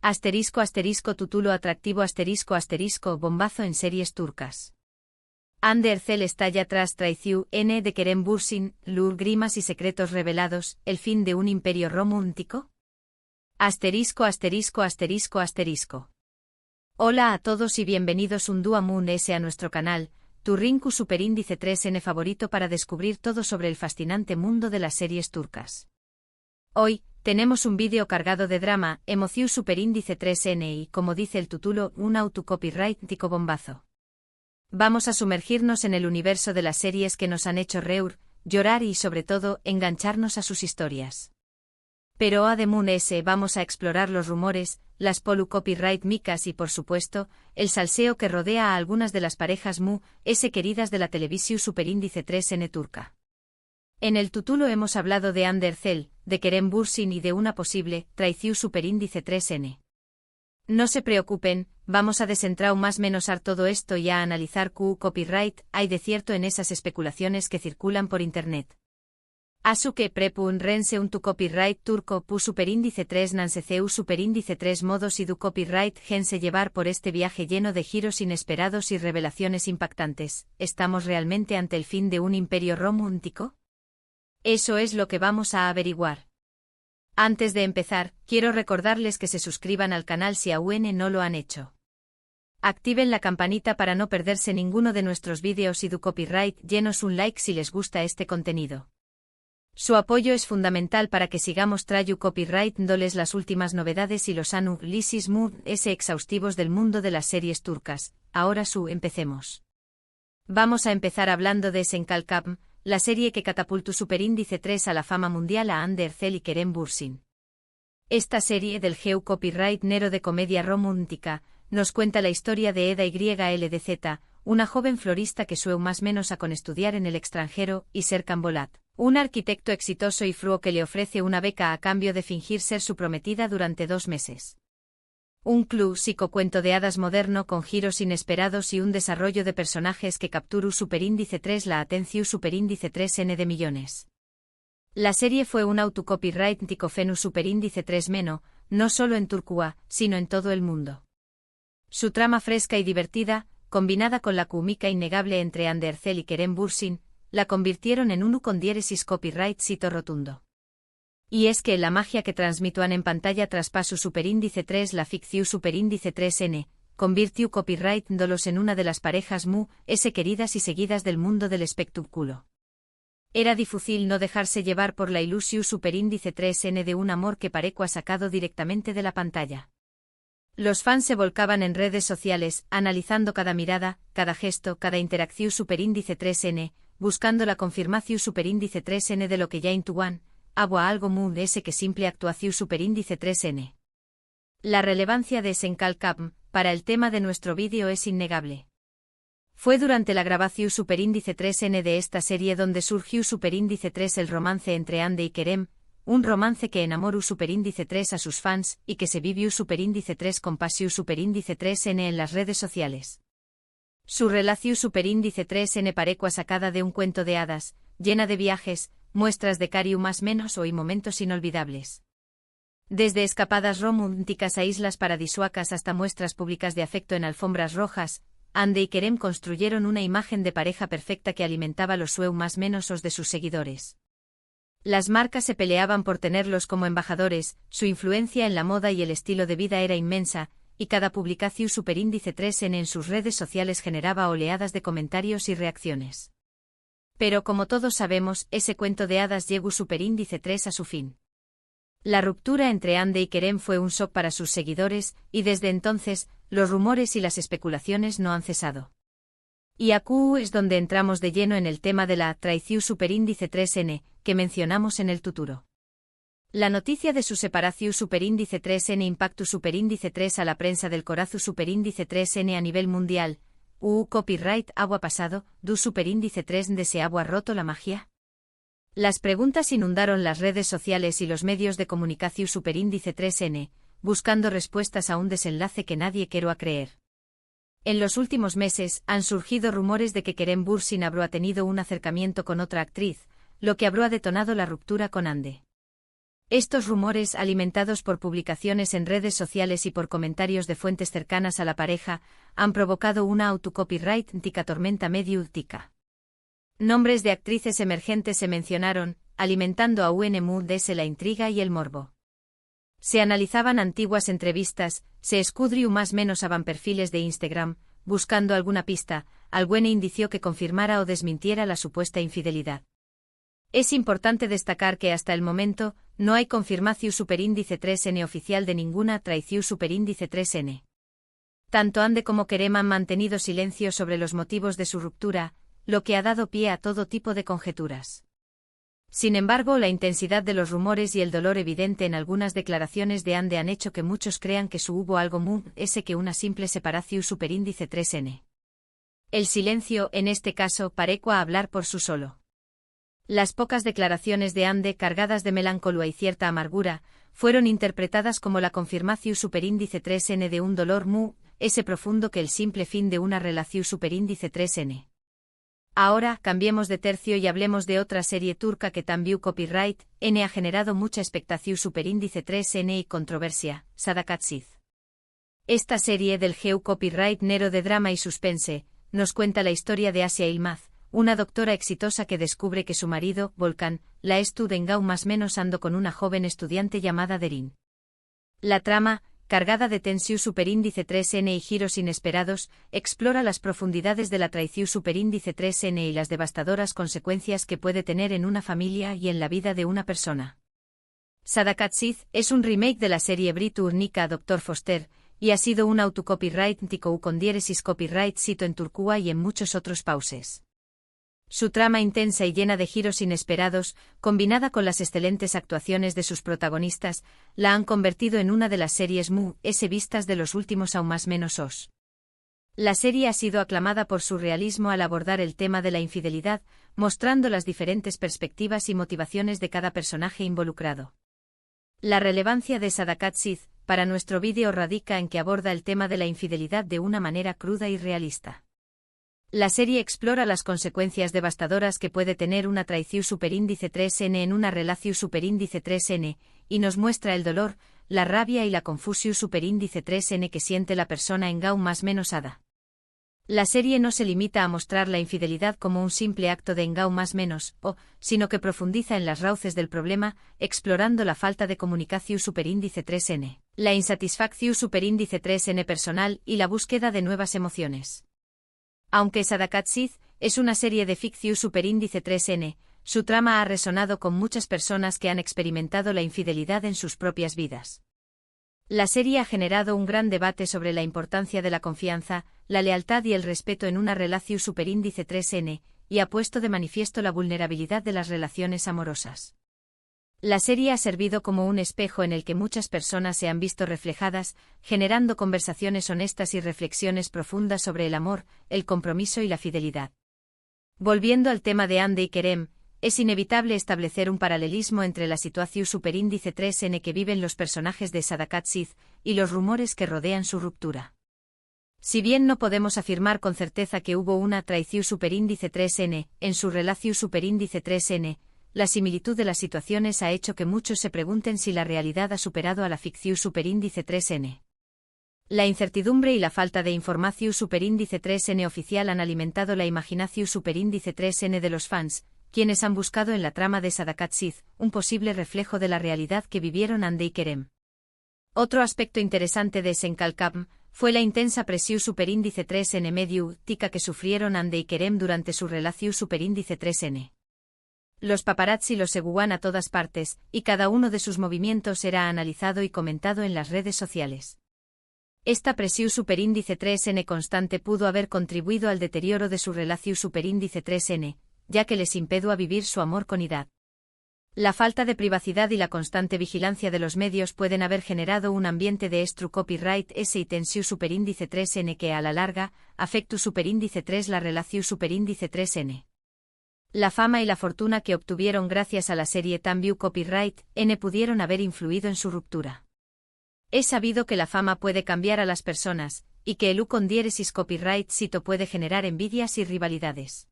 Asterisco asterisco tutulo atractivo asterisco asterisco bombazo en series turcas. Hande Erçel estalla tras traición N de Kerem Bürsin, lur grimas y secretos revelados, el fin de un imperio romántico. Asterisco asterisco asterisco asterisco. Hola a todos y bienvenidos un día más a nuestro canal, tu Rinku Superíndice 3N favorito para descubrir todo sobre el fascinante mundo de las series turcas. Hoy, tenemos un vídeo cargado de drama, emoción Superíndice 3N y, como dice el título, un autocopyrightico bombazo. Vamos a sumergirnos en el universo de las series que nos han hecho reír, llorar y sobre todo, engancharnos a sus historias. Pero además vamos a explorar los rumores, las copyright micas y por supuesto, el salseo que rodea a algunas de las parejas queridas de la televisión Superíndice 3N turca. En el título hemos hablado de Hande Erçel, de Kerem Bürsin y de una posible traición Superíndice 3N. No se preocupen, vamos a desentrar más menos todo esto y a analizar qué copyright hay de cierto en esas especulaciones que circulan por internet. Asu que prepun rense un tu copyright turco pu superíndice 3 nanseceu superíndice 3 modos y du copyright gense llevar por este viaje lleno de giros inesperados y revelaciones impactantes. ¿Estamos realmente ante el fin de un imperio romántico? Eso es lo que vamos a averiguar. Antes de empezar, quiero recordarles que se suscriban al canal si aún no lo han hecho. Activen la campanita para no perderse ninguno de nuestros vídeos y du copyright llenos un like si les gusta este contenido. Su apoyo es fundamental para que sigamos trayendo copyright dándoles las últimas novedades y los análisis exhaustivos del mundo de las series turcas. Ahora empecemos. Vamos a empezar hablando de Senkalkam, la serie que catapultó Superíndice 3 a la fama mundial a Hande Erçel y Kerem Bürsin. Esta serie del geu copyright nero de comedia romántica nos cuenta la historia de Eda YLDZ, una joven florista que sueu más menos a con estudiar en el extranjero, y Serkan Bolat, un arquitecto exitoso y fruo que le ofrece una beca a cambio de fingir ser su prometida durante 2 meses. Un clásico cuento de hadas moderno con giros inesperados y un desarrollo de personajes que capturó Superíndice 3 la atención Superíndice 3N de millones. La serie fue un autocopyrightico fenu Superíndice 3 meno, no solo en Turquía, sino en todo el mundo. Su trama fresca y divertida, combinada con la cómica innegable entre Hande Erçel y Kerem Bürsin, la convirtieron en uno con diéresis copyright sito rotundo. Y es que la magia que transmitúan en pantalla traspaso Superíndice 3 la ficción Superíndice 3N, convirtió copyright dolos en una de las parejas queridas y seguidas del mundo del espectáculo. Era difícil no dejarse llevar por la ilusión Superíndice 3N de un amor que parecua sacado directamente de la pantalla. Los fans se volcaban en redes sociales, analizando cada mirada, cada gesto, cada interacción Superíndice 3N, buscando la confirmación Superíndice 3N de lo que ya intuían, algo que simple actuación Superíndice 3N. La relevancia de Senkalkam para el tema de nuestro vídeo es innegable. Fue durante la grabación Superíndice 3N de esta serie donde surgió Superíndice 3 el romance entre Hande y Kerem, un romance que enamoró Superíndice 3 a sus fans y que se vivió Superíndice 3 con pasión Superíndice 3N en las redes sociales. Su relación Superíndice 3N parecua sacada de un cuento de hadas, llena de viajes, muestras de cariño más menos y momentos inolvidables. Desde escapadas románticas a islas paradisuacas hasta muestras públicas de afecto en alfombras rojas, Hande y Kerem construyeron una imagen de pareja perfecta que alimentaba los sueños más menosos de sus seguidores. Las marcas se peleaban por tenerlos como embajadores, su influencia en la moda y el estilo de vida era inmensa, y cada publicación Superíndice 3N en sus redes sociales generaba oleadas de comentarios y reacciones. Pero como todos sabemos, ese cuento de hadas llegó Superíndice 3 a su fin. La ruptura entre Hande y Kerem fue un shock para sus seguidores, y desde entonces, los rumores y las especulaciones no han cesado. Y aquí es donde entramos de lleno en el tema de la traición Superíndice 3N, que mencionamos en el título. La noticia de su separación Superíndice 3N impactó Superíndice 3 a la prensa del corazo Superíndice 3N a nivel mundial. Copyright agua pasado, du Superíndice 3 de se agua roto la magia. Las preguntas inundaron las redes sociales y los medios de comunicación Superíndice 3N, buscando respuestas a un desenlace que nadie quiero a creer. En los últimos meses han surgido rumores de que Kerem Bürsin habrá tenido un acercamiento con otra actriz, lo que habrá detonado la ruptura con Hande. Estos rumores, alimentados por publicaciones en redes sociales y por comentarios de fuentes cercanas a la pareja, han provocado una autocopyright tica tormenta mediática. Nombres de actrices emergentes se mencionaron, alimentando a UNMUDS la intriga y el morbo. Se analizaban antiguas entrevistas, se escudrió más menos aban perfiles de Instagram, buscando alguna pista, algún indicio que confirmara o desmintiera la supuesta infidelidad. Es importante destacar que hasta el momento, no hay confirmación superíndice 3N oficial de ninguna traición superíndice 3N. Tanto Ande como Kerem han mantenido silencio sobre los motivos de su ruptura, lo que ha dado pie a todo tipo de conjeturas. Sin embargo, la intensidad de los rumores y el dolor evidente en algunas declaraciones de Ande han hecho que muchos crean que hubo algo más que una simple separación superíndice 3N. El silencio, en este caso, pareció hablar por sí solo. Las pocas declaraciones de Ande, cargadas de melancolía y cierta amargura, fueron interpretadas como la confirmación superíndice 3N de un dolor ese profundo que el simple fin de una relación superíndice 3N. Ahora, cambiemos de tercio y hablemos de otra serie turca que también copyright N ha generado mucha expectación superíndice 3N y controversia, Sadakatsiz. Esta serie del GEU copyright nero de drama y suspense, nos cuenta la historia de Asia Ilmaz, una doctora exitosa que descubre que su marido, Volkan, la estudió más menos ando con una joven estudiante llamada Derin. La trama, cargada de tensión superíndice 3N y giros inesperados, explora las profundidades de la traición superíndice 3N y las devastadoras consecuencias que puede tener en una familia y en la vida de una persona. Sadakatsiz es un remake de la serie británica Dr. Foster, y ha sido un autocopyright tico con diéresis copyright cito en turcúa y en muchos otros pauses. Su trama intensa y llena de giros inesperados, combinada con las excelentes actuaciones de sus protagonistas, la han convertido en una de las series vistas de los últimos aún más menos os. La serie ha sido aclamada por su realismo al abordar el tema de la infidelidad, mostrando las diferentes perspectivas y motivaciones de cada personaje involucrado. La relevancia de Sadakatsiz, para nuestro vídeo radica en que aborda el tema de la infidelidad de una manera cruda y realista. La serie explora las consecuencias devastadoras que puede tener una traición superíndice 3N en una relación superíndice 3N, y nos muestra el dolor, la rabia y la confusión superíndice 3N que siente la persona en gau más menos hada. La serie no se limita a mostrar la infidelidad como un simple acto de engau más menos, sino que profundiza en las raíces del problema, explorando la falta de comunicación superíndice 3N, la insatisfacción superíndice 3N personal y la búsqueda de nuevas emociones. Aunque Sadakatsiz es una serie de ficción superíndice 3N, su trama ha resonado con muchas personas que han experimentado la infidelidad en sus propias vidas. La serie ha generado un gran debate sobre la importancia de la confianza, la lealtad y el respeto en una relación superíndice 3N, y ha puesto de manifiesto la vulnerabilidad de las relaciones amorosas. La serie ha servido como un espejo en el que muchas personas se han visto reflejadas, generando conversaciones honestas y reflexiones profundas sobre el amor, el compromiso y la fidelidad. Volviendo al tema de Ande y Kerem, es inevitable establecer un paralelismo entre la situación superíndice 3N que viven los personajes de Sadakatsiz y los rumores que rodean su ruptura. Si bien no podemos afirmar con certeza que hubo una traición superíndice 3N en su relación superíndice 3N, la similitud de las situaciones ha hecho que muchos se pregunten si la realidad ha superado a la ficción superíndice 3N. La incertidumbre y la falta de información superíndice 3N oficial han alimentado la imaginación superíndice 3N de los fans, quienes han buscado en la trama de Sadakatsiz un posible reflejo de la realidad que vivieron Ande y Kerem. Otro aspecto interesante de Senkalkam fue la intensa presión superíndice 3N mediática que sufrieron Ande y Kerem durante su relación superíndice 3N. Los paparazzi los seguían a todas partes, y cada uno de sus movimientos era analizado y comentado en las redes sociales. Esta presión superíndice 3N constante pudo haber contribuido al deterioro de su relación superíndice 3N, ya que les impidió a vivir su amor con ida. La falta de privacidad y la constante vigilancia de los medios pueden haber generado un ambiente de copyright S y tensión superíndice 3N que a la larga, afectó superíndice 3 la relación superíndice 3N. La fama y la fortuna que obtuvieron gracias a la serie también copyright N pudieron haber influido en su ruptura. Es sabido que la fama puede cambiar a las personas, y que el con diéresis copyright sito puede generar envidias y rivalidades.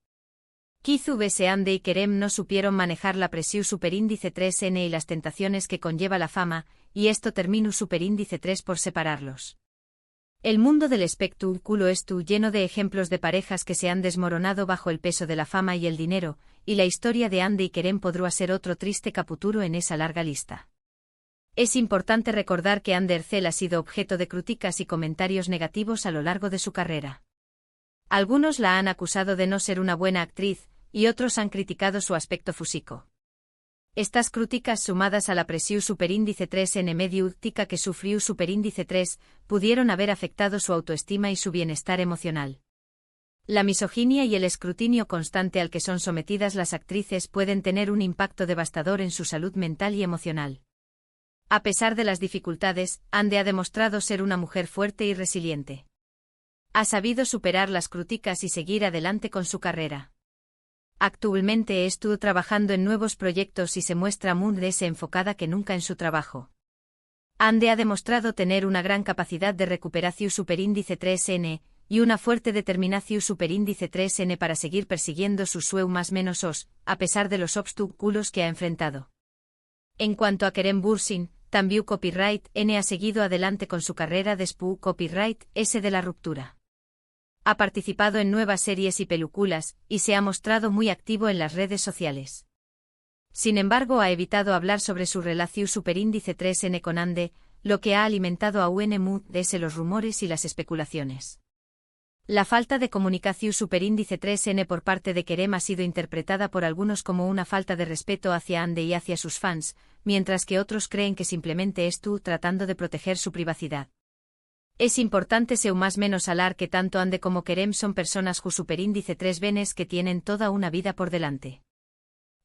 Kizu vs Ande y Kerem no supieron manejar la presión superíndice 3N y las tentaciones que conlleva la fama, y esto terminó superíndice 3 por separarlos. El mundo del espectáculo está lleno de ejemplos de parejas que se han desmoronado bajo el peso de la fama y el dinero, y la historia de Ande y Kerem podrá ser otro triste capítulo en esa larga lista. Es importante recordar que Ande Ercel ha sido objeto de críticas y comentarios negativos a lo largo de su carrera. Algunos la han acusado de no ser una buena actriz, y otros han criticado su aspecto físico. Estas críticas, sumadas a la presión superíndice 3N mediática que sufrió superíndice 3, pudieron haber afectado su autoestima y su bienestar emocional. La misoginia y el escrutinio constante al que son sometidas las actrices pueden tener un impacto devastador en su salud mental y emocional. A pesar de las dificultades, Ande ha demostrado ser una mujer fuerte y resiliente. Ha sabido superar las críticas y seguir adelante con su carrera. Actualmente estuvo trabajando en nuevos proyectos y se muestra muy enfocada que nunca en su trabajo. Ande ha demostrado tener una gran capacidad de recuperación superíndice 3N y una fuerte determinación superíndice 3N para seguir persiguiendo sus sueños menos a pesar de los obstáculos que ha enfrentado. En cuanto a Kerem Bürsin, también Copyright N ha seguido adelante con su carrera después Copyright S de la ruptura. Ha participado en nuevas series y películas, y se ha mostrado muy activo en las redes sociales. Sin embargo, ha evitado hablar sobre su relación superíndice 3N con Ande, lo que ha alimentado aún más los rumores y las especulaciones. La falta de comunicación superíndice 3N por parte de Kerem ha sido interpretada por algunos como una falta de respeto hacia Ande y hacia sus fans, mientras que otros creen que simplemente estuvo tratando de proteger su privacidad. Es importante ser más menos hablar que tanto Ande como Kerem son personas con superíndice 3 venes que tienen toda una vida por delante.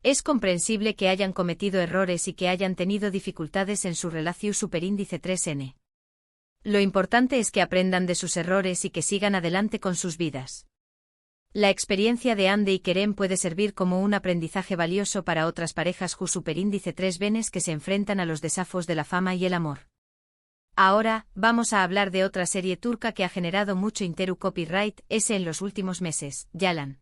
Es comprensible que hayan cometido errores y que hayan tenido dificultades en su relación superíndice 3N. Lo importante es que aprendan de sus errores y que sigan adelante con sus vidas. La experiencia de Ande y Kerem puede servir como un aprendizaje valioso para otras parejas con superíndice 3 venes que se enfrentan a los desafíos de la fama y el amor. Ahora, vamos a hablar de otra serie turca que ha generado mucho copyright S en los últimos meses, Yalan.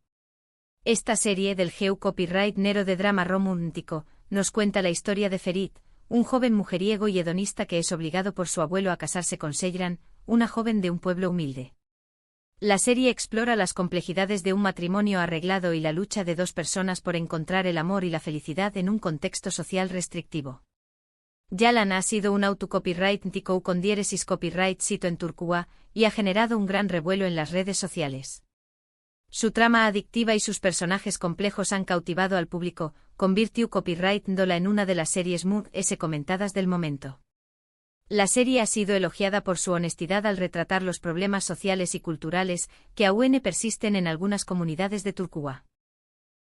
Esta serie del copyright nero de drama romántico nos cuenta la historia de Ferit, un joven mujeriego y hedonista que es obligado por su abuelo a casarse con Seyran, una joven de un pueblo humilde. La serie explora las complejidades de un matrimonio arreglado y la lucha de dos personas por encontrar el amor y la felicidad en un contexto social restrictivo. Yalan ha sido un autocopyright tico con diéresis copyright sito en Turquía y ha generado un gran revuelo en las redes sociales. Su trama adictiva y sus personajes complejos han cautivado al público, convirtió copyright-dola en una de las series más comentadas del momento. La serie ha sido elogiada por su honestidad al retratar los problemas sociales y culturales que aún persisten en algunas comunidades de Turquía.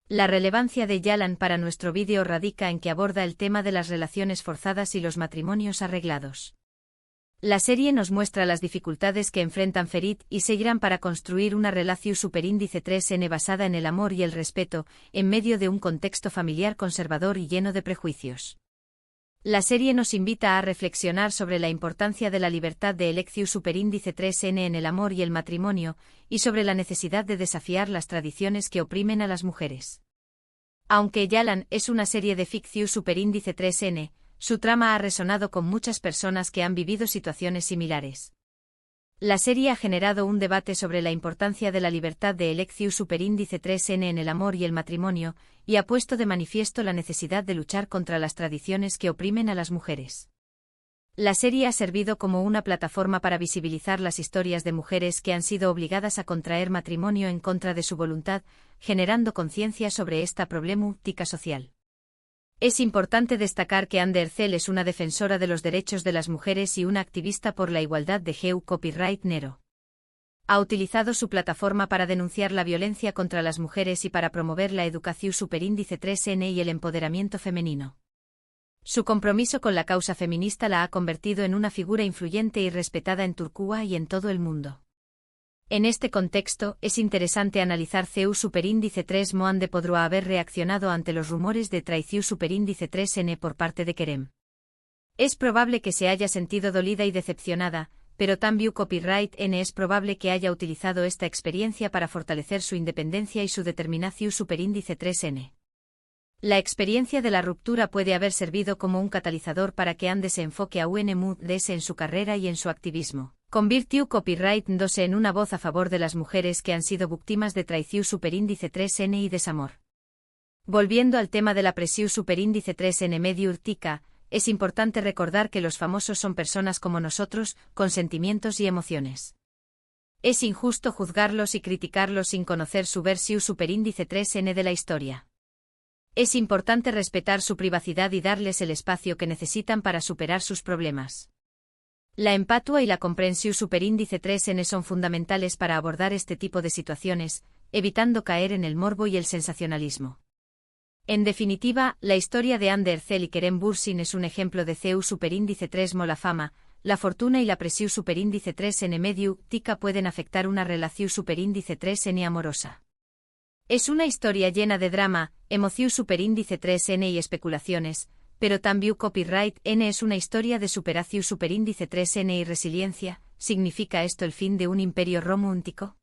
La relevancia de Yalan para nuestro vídeo radica en que aborda el tema de las relaciones forzadas y los matrimonios arreglados. La serie nos muestra las dificultades que enfrentan Ferit y Seyran para construir una relación superíndice 3N basada en el amor y el respeto, en medio de un contexto familiar conservador y lleno de prejuicios. La serie nos invita a reflexionar sobre la importancia de la libertad de elección superíndice 3N en el amor y el matrimonio, y sobre la necesidad de desafiar las tradiciones que oprimen a las mujeres. Aunque Yalan es una serie de ficción superíndice 3N, su trama ha resonado con muchas personas que han vivido situaciones similares. La serie ha generado un debate sobre la importancia de la libertad de elección superíndice 3N en el amor y el matrimonio, y ha puesto de manifiesto la necesidad de luchar contra las tradiciones que oprimen a las mujeres. La serie ha servido como una plataforma para visibilizar las historias de mujeres que han sido obligadas a contraer matrimonio en contra de su voluntad, generando conciencia sobre esta problemática social. Es importante destacar que Ande Ercel es una defensora de los derechos de las mujeres y una activista por la igualdad de copyright nero. Ha utilizado su plataforma para denunciar la violencia contra las mujeres y para promover la educación superíndice 3N y el empoderamiento femenino. Su compromiso con la causa feminista la ha convertido en una figura influyente y respetada en Turquía y en todo el mundo. En este contexto, es interesante analizar superíndice 3 Ande podrá haber reaccionado ante los rumores de traición superíndice 3N por parte de Kerem. Es probable que se haya sentido dolida y decepcionada, pero Tambiu Copyright N es probable que haya utilizado esta experiencia para fortalecer su independencia y su determinación superíndice 3N. La experiencia de la ruptura puede haber servido como un catalizador para que Ande se enfoque a UNMUDS en su carrera y en su activismo. Convirtió Copyright 2 en una voz a favor de las mujeres que han sido víctimas de traición superíndice 3N y desamor. Volviendo al tema de la presión superíndice 3N medio urtica, es importante recordar que los famosos son personas como nosotros, con sentimientos y emociones. Es injusto juzgarlos y criticarlos sin conocer su versión superíndice 3N de la historia. Es importante respetar su privacidad y darles el espacio que necesitan para superar sus problemas. La empatia y la comprensión superíndice 3N son fundamentales para abordar este tipo de situaciones, evitando caer en el morbo y el sensacionalismo. En definitiva, la historia de Ander Zell y Kerem Bürsin es un ejemplo de CEU superíndice 3 la fama, la fortuna y la presión superíndice 3N medio tica pueden afectar una relación superíndice 3N amorosa. Es una historia llena de drama, emoción superíndice 3N y especulaciones, pero también Copyright N es una historia de superación superíndice 3N y resiliencia. ¿Significa esto el fin de un imperio romántico?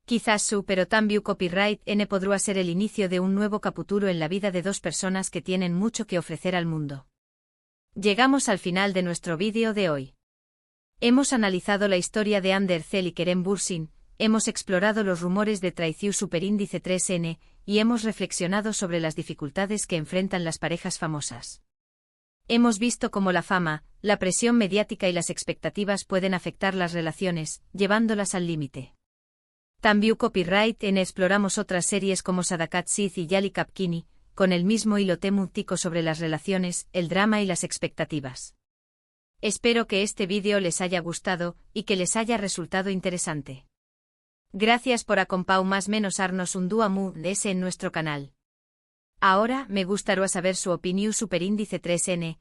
Quizás pero también Copyright N podría ser el inicio de un nuevo capítulo en la vida de dos personas que tienen mucho que ofrecer al mundo. Llegamos al final de nuestro vídeo de hoy. Hemos analizado la historia de Ander Zell y Kerem Bürsin, hemos explorado los rumores de traición superíndice 3N, y hemos reflexionado sobre las dificultades que enfrentan las parejas famosas. Hemos visto cómo la fama, la presión mediática y las expectativas pueden afectar las relaciones, llevándolas al límite. También Copyright N exploramos otras series como Sadakat Sith y Yali Kapkini, con el mismo hilo temático sobre las relaciones, el drama y las expectativas. Espero que este vídeo les haya gustado, y que les haya resultado interesante. Gracias por acompañarnos un dúo ese en nuestro canal. Ahora me gustaría saber su opinión superíndice 3N.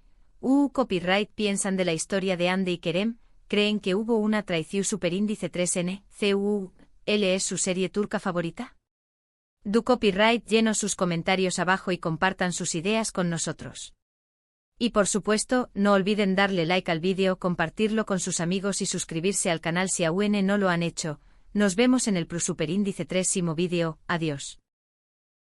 Copyright piensan de la historia de Ande y Kerem, ¿creen que hubo una traición superíndice 3N? ¿L es su serie turca favorita? Do Copyright llenos sus comentarios abajo y compartan sus ideas con nosotros. Y por supuesto, no olviden darle like al vídeo, compartirlo con sus amigos y suscribirse al canal si aún no lo han hecho. Nos vemos en el superíndice 3º vídeo. Adiós.